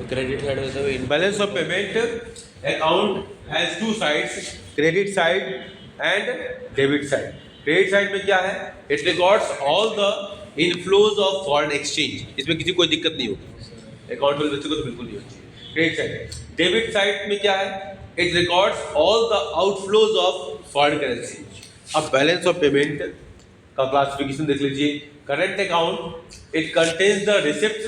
Credit side होता है balance of payment account has two sides, credit side and debit side. Credit side में क्या है, it records all the inflows of foreign exchange, इसमें किसी कोई दिक्कत नहीं होगी, अकाउंट वाले बच्चे को तो बिल्कुल नहीं होती। क्रेडिट साइड, डेबिट साइड में क्या है, it records all the outflows of foreign currency. अब बैलेंस ऑफ पेमेंट का क्लासिफिकेशन देख लीजिए। Current account it contains the receipts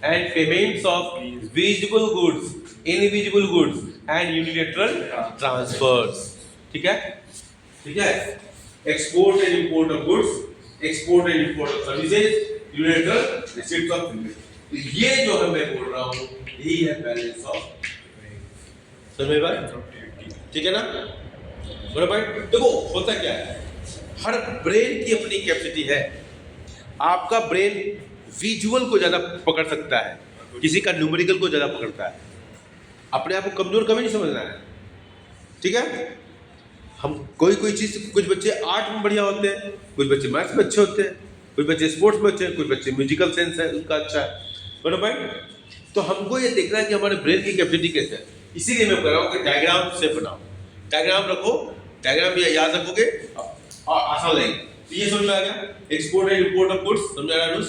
and payments of visible goods, invisible goods and unilateral transfers. ठीक है, ठीक है। Export and import of goods, export and import of services, unilateral receipts of payment. तो ये जो है मैं बोल रहा हूं, यही है बैलेंस ऑफ। समझ भाई, ठीक है ना? बोलो भाई, देखो होता क्या है, हर ब्रेन की अपनी कैपेसिटी है। आपका ब्रेन विजुअल को ज्यादा पकड़ सकता है, किसी का न्यूमेरिकल को ज्यादा पकड़ता है। अपने आप को कमजोर कभी नहीं समझना है, ठीक है? हम कोई चीज, कुछ बच्चे आर्ट में बढ़िया होते हैं, कुछ बच्चे मैथ्स में अच्छे होते हैं, कुछ बच्चे स्पोर्ट्स में अच्छे हैं, कुछ बच्चे म्यूजिकल सेंस है उनका अच्छा है। बोलो भाई, तो हमको ये देखना है कि हमारे ब्रेन की कैपेसिटी कैसे है। इसीलिए मैं कह रहा हूँ कि डायग्राम से बनाओ, डायग्राम रखो, डायग्राम ये याद रखोगे और आसान लगेगा। तो ये समझ में आ गया, export and import of goods, समझ आ रहा है?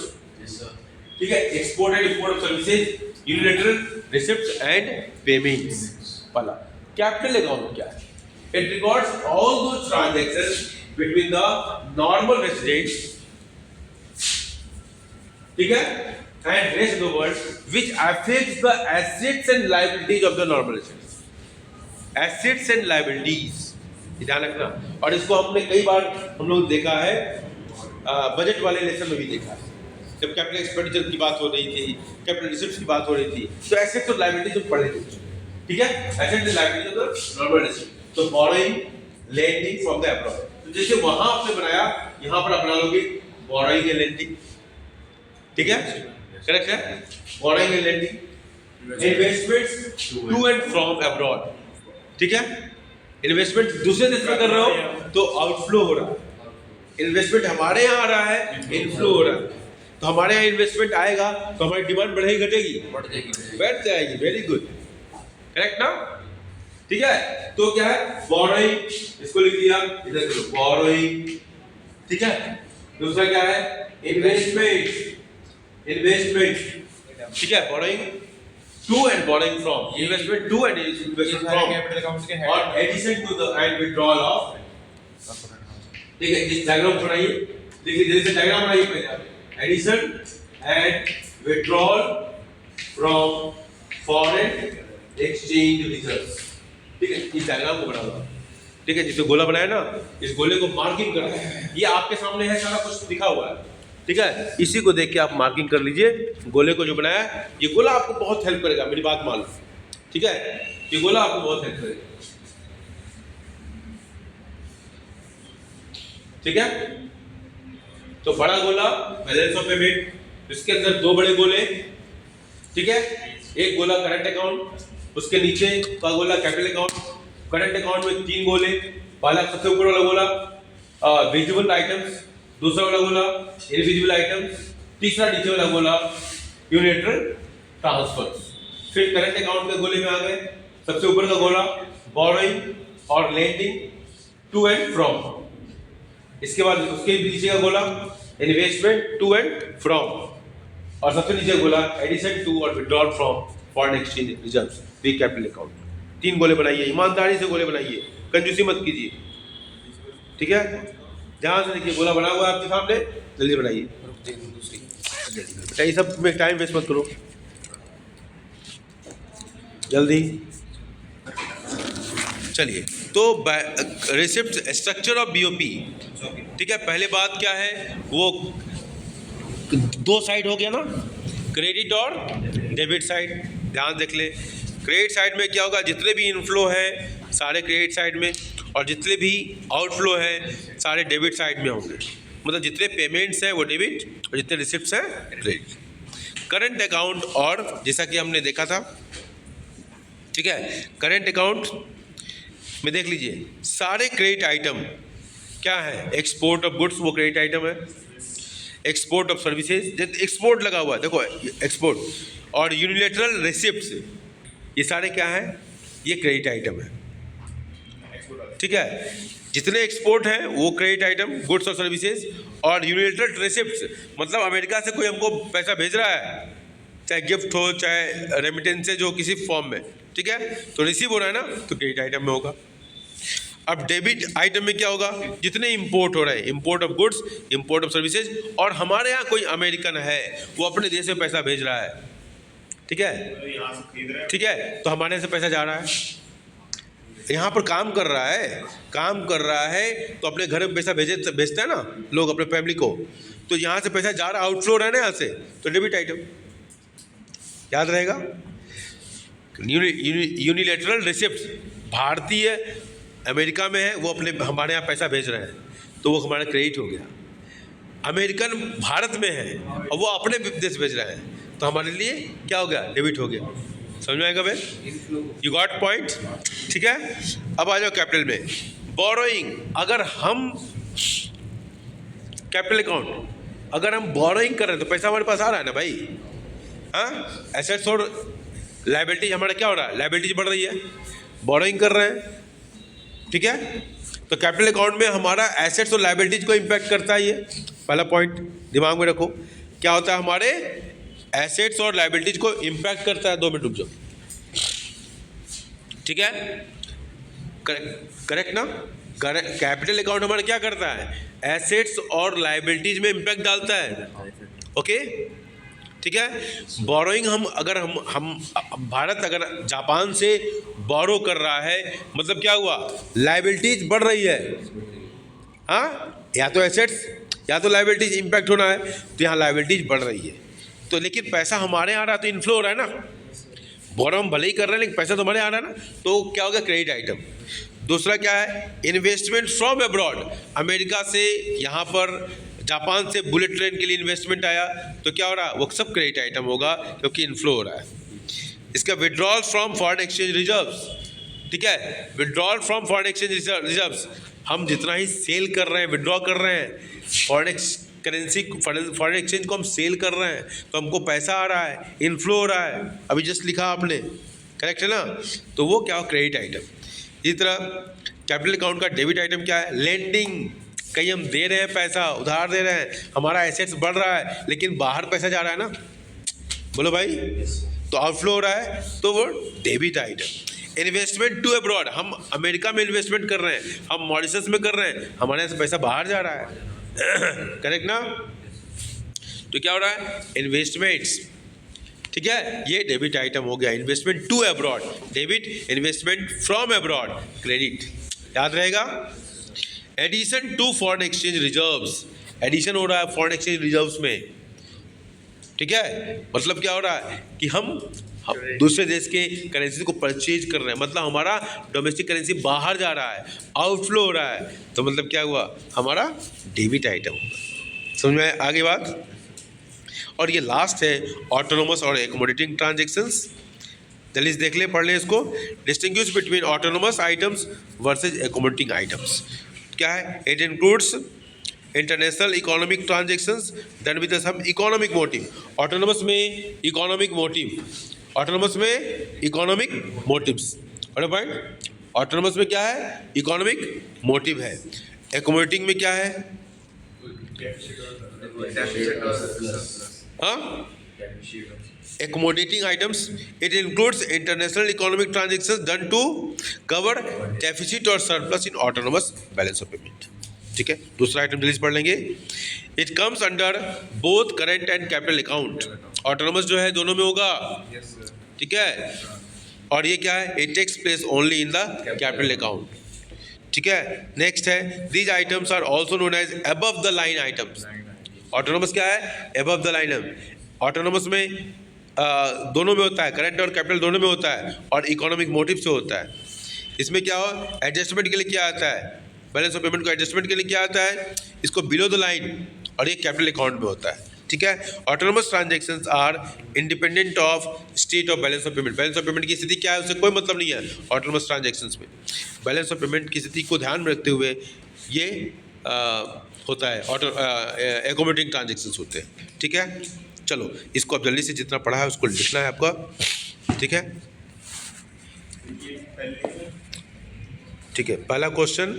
Yes sir. ठीक है, export and import of services, unilateral receipts and payments. पहला कैपिटल अकाउंट क्या है, it records all those transactions between the normal residents, ठीक है, and rest of the world which affects the assets and liabilities of the normal residents. Assets and liabilities, ध्यान रखना। और इसको हमने कई बार हम लोग देखा है, बजट वाले लेसन में भी देखा है, जब कैपिटल एक्सपेंडिचर की बात हो रही थी, कैपिटल रिसिप्ट्स की बात हो रही थी, तो एसेट्स और लायबिलिटीज हम पढ़े थे, ठीक है? Assets and liabilities of the normal resident. तो borrowing, lending from the abroad, तो जैसे वहां आपने बनाया, यहां पर आप बना लोगे बोरोइंग एंड लेंडिंग, ठीक है? करेक्ट है? Borrowing and lending, investments to and from abroad, ठीक है? इन्वेस्टमेंट दूसरे देश में कर रहे हो तो आउटफ्लो हो रहा है, इन्वेस्टमेंट हमारे यहाँ आ रहा है, इनफ्लो हो रहा है। तो हमारे यहाँ इन्वेस्टमेंट आएगा तो हमारी डिमांड बढ़ेगी घटेगी? बढ़ जाएगी। वेरी गुड, करेक्ट ना? ठीक है, तो क्या है, बोरोइंग, इसको लिख दिया इधर, बोरोइंग, ठीक है? दूसरा क्या है, इन्वेस्टमेंट, इन्वेस्टमेंट, ठीक है, borrowing to and borrowing from, investment to and investment from, capital accounts के हेड और addition to the and withdrawal of, ठीक है? इस डायग्राम बनाइए, देखिए जैसे डायग्राम बनाइए पहले आप, addition and withdrawal from foreign exchange reserves, ठीक है? इस डायग्राम को बना लो, ठीक है? जिसे गोला बनाया ना, इस गोले को मार्किंग करना है, ये आपके सामने है, सारा कुछ लिखा हुआ है, ठीक है? इसी को देख के आप मार्किंग कर लीजिए। गोले को जो बनाया है, ये गोला आपको बहुत हेल्प करेगा, मेरी बात मान लो, ठीक है? ये गोला आपको बहुत हेल्प करेगा, ठीक है? तो बड़ा गोला बैलेंस ऑफ पेमेंट, इसके अंदर दो बड़े गोले, ठीक है? एक गोला करंट अकाउंट, उसके नीचे का गोला कैपिटल अकाउंट। करंट अकाउंट में तीन गोले, पहला सबसे ऊपर वाला गोला विजिबल आइटम्स, दूसरा वाला गोला इनविजिबल आइटम्स, तीसरा नीचे वाला गोला यूनिलैटरल ट्रांसफर्स। फिर करंट अकाउंट के गोले में आ गए, सबसे ऊपर का गोला बोरोइंग और लेंडिंग टू एंड फ्रॉम, इसके बाद उसके नीचे का गोला इन्वेस्टमेंट टू एंड फ्रॉम, और सबसे नीचे गोला एडिशन टू और withdrawal from foreign exchange reserves, we capital account. तीन गोले बनाइए, ईमानदारी से गोले बनाइए, कंजूसी मत कीजिए, ठीक है? ध्यान से देखिए, गोला बना हुआ है आपके सामने, जल्दी बनाइए, बेटा ये सब में टाइम वेस्ट मत करो, जल्दी। चलिए, तो रिसिप्ट स्ट्रक्चर ऑफ बीओपी, ठीक है? पहले बात क्या है, वो दो साइड हो गया ना, क्रेडिट और डेबिट साइड। ध्यान देख ले, क्रेडिट साइड में क्या होगा, जितने भी इनफ्लो है सारे क्रेडिट साइड में, और जितने भी आउटफ्लो है सारे डेबिट साइड में होंगे। मतलब जितने पेमेंट्स हैं वो डेबिट और जितने रिसिप्ट्स हैं क्रेडिट। करंट अकाउंट, और जैसा कि हमने देखा था, ठीक है, करंट अकाउंट में देख लीजिए सारे क्रेडिट आइटम क्या है, एक्सपोर्ट ऑफ गुड्स वो क्रेडिट आइटम है, एक्सपोर्ट ऑफ सर्विसेज, एक्सपोर्ट लगा हुआ है, देखो एक्सपोर्ट, और यूनिलेटरल रिसिप्ट्स, ये सारे क्या हैं? ये क्रेडिट आइटम है। ठीक है, जितने एक्सपोर्ट हैं वो क्रेडिट आइटम, गुड्स और सर्विसेज। और यूनिलेटरल रिसिप्ट्स मतलब अमेरिका से कोई हमको पैसा भेज रहा है, चाहे गिफ्ट हो चाहे रेमिटेंसेज हो किसी फॉर्म में, ठीक है, तो रिसीव हो रहा है ना, तो क्रेडिट आइटम में होगा। अब डेबिट आइटम में क्या होगा? जितने इंपोर्ट हो रहे हैं, import of goods, import of services, और हमारे यहाँ कोई अमेरिकन है वो अपने देश में पैसा भेज रहा है, ठीक है, ठीक है, तो हमारे यहाँ से पैसा जा रहा है, यहाँ पर काम कर रहा है, तो अपने घर में पैसा भेजते हैं ना लोग अपने फैमिली को, तो यहाँ से पैसा जा रहा है, आउटफ्लो रहा है ना यहाँ से, तो डेबिट आइटम याद रहेगा। यूनिलेटरल रिसिप्ट्स, भारतीय अमेरिका में है, वो अपने हमारे यहाँ पैसा भेज रहे हैं, तो वो हमारा क्रेडिट हो गया। अमेरिकन भारत में है और वो अपने देश भेज रहे हैं, तो हमारे लिए क्या हो गया? डेबिट हो गया। समझ में आएगा भाई? You got point? ठीक है, अब आ जाओ कैपिटल में। बोरोइंग, अगर हम कैपिटल अकाउंट अगर हम बोरोइंग कर रहे हैं तो पैसा हमारे पास आ रहा है ना भाई। हाँ, एसेट्स और लायबिलिटी हमारा क्या हो रहा है? लायबिलिटीज बढ़ रही है, बोरोइंग कर रहे हैं, ठीक है, तो कैपिटल अकाउंट में हमारा एसेट्स और लायबिलिटीज को इम्पैक्ट करता है। ये पहला पॉइंट दिमाग में रखो, क्या होता है? हमारे एसेट्स और लायबिलिटीज को इम्पैक्ट करता है। 2 मिनट रुक जाओ, ठीक है, करेक्ट ना? कैपिटल अकाउंट हमारा क्या करता है? एसेट्स और लायबिलिटीज में इम्पैक्ट डालता है, ओके, ठीक है। बोरोइंग हम भारत अगर जापान से बोरो कर रहा है, मतलब क्या हुआ? लायबिलिटीज बढ़ रही है, हाँ, या तो एसेट्स या तो लायबिलिटीज इम्पैक्ट होना है, तो यहाँ लायबिलिटीज बढ़ रही है, तो लेकिन पैसा हमारे यहाँ आ रहा है, तो इन्फ्लो हो रहा है ना। बोरो हम भले ही कर रहे हैं लेकिन पैसा तो हमारे यहाँ आ रहा है ना, तो क्या होगा? Credit item. दूसरा क्या है? इन्वेस्टमेंट फ्रॉम अब्रॉड, अमेरिका से यहाँ पर जापान से बुलेट ट्रेन के लिए इन्वेस्टमेंट आया, तो क्या हो रहा है? वो सब क्रेडिट आइटम होगा क्योंकि इन्फ्लो हो रहा है। इसका withdrawal from foreign exchange reserves, ठीक है, withdrawal from foreign exchange reserves, हम जितना ही सेल कर रहे हैं, विड्रॉ कर रहे हैं, फॉरेन एक्सचेंज को हम सेल कर रहे हैं, तो हमको पैसा आ रहा है, इन्फ्लो हो रहा है, अभी जस्ट लिखा आपने, करेक्ट है ना, तो वो क्या हो? Credit item. इसी तरह कैपिटल अकाउंट का डेबिट आइटम क्या है? लेंडिंग, कहीं हम दे रहे हैं पैसा, उधार दे रहे हैं, हमारा एसेट्स बढ़ रहा है लेकिन बाहर पैसा जा रहा है ना, बोलो भाई, तो आउटफ्लो हो रहा है, तो वो debit item. Investment to abroad, हम अमेरिका में इन्वेस्टमेंट कर रहे हैं, हम मॉरिशस में कर रहे हैं, हमारे यहाँ से पैसा बाहर जा रहा है, करेक्ट ना, तो क्या हो रहा है? इन्वेस्टमेंट्स, ठीक है, ये डेबिट आइटम हो गया। Investment to abroad debit, investment from abroad credit, याद रहेगा। Addition to foreign exchange reserves, addition हो रहा है फॉरेन एक्सचेंज रिजर्व्स में, ठीक है, मतलब क्या हो रहा है कि हम दूसरे देश के करेंसी को परचेज कर रहे हैं, मतलब हमारा डोमेस्टिक करेंसी बाहर जा रहा है, आउटफ्लो हो रहा है, तो मतलब क्या हुआ? हमारा डेबिट आइटम होगा। समझ में आगे बात? और ये लास्ट है ऑटोनोमस और एकोमोडेटिंग ट्रांजेक्शंस। जल्दी से देख ले, पढ़ ले इसको। Distinguish between autonomous items versus accommodating items क्या है? It includes international economic transactions done with some economic motive. Autonomous में इकोनॉमिक मोटिव, ऑटोनोमस में इकोनॉमिक मोटिव्स, और पॉइंट, ऑटोनोमस में क्या है? इकोनॉमिक मोटिव है। एकोमोडेटिंग में क्या है? हाँ, accommodating items, it includes international economic transactions done to cover deficit or surplus in autonomous balance of payment, ठीक है। दूसरा आइटम जल्दी से पढ़ लेंगे। It comes under both current and capital account, autonomous जो है दोनों में होगा, ठीक है, और ये क्या है? It takes place only in the capital account, ठीक है। नेक्स्ट है, these items are also known as above the line items. Autonomous क्या है? Above the line. ऑटोनोमस में दोनों में होता है, करंट और कैपिटल दोनों में होता है, और इकोनॉमिक मोटिव से होता है। इसमें क्या हो? एडजस्टमेंट के लिए क्या आता है? बैलेंस ऑफ पेमेंट को एडजस्टमेंट के लिए क्या आता है? इसको बिलो द लाइन, और ये कैपिटल अकाउंट में होता है, ठीक है। Autonomous transactions are independent of state of balance of payment. Balance of payment की स्थिति क्या है उससे कोई मतलब नहीं है ऑटोनोमस ट्रांजैक्शंस में। बैलेंस ऑफ पेमेंट की स्थिति को ध्यान में रखते हुए ये होता है, एकोमोडेटिंग ट्रांजैक्शंस होते हैं, ठीक है। चलो इसको अब जल्दी से जितना पढ़ा है उसको लिखना है आपका, ठीक है। ठीक है, पहला क्वेश्चन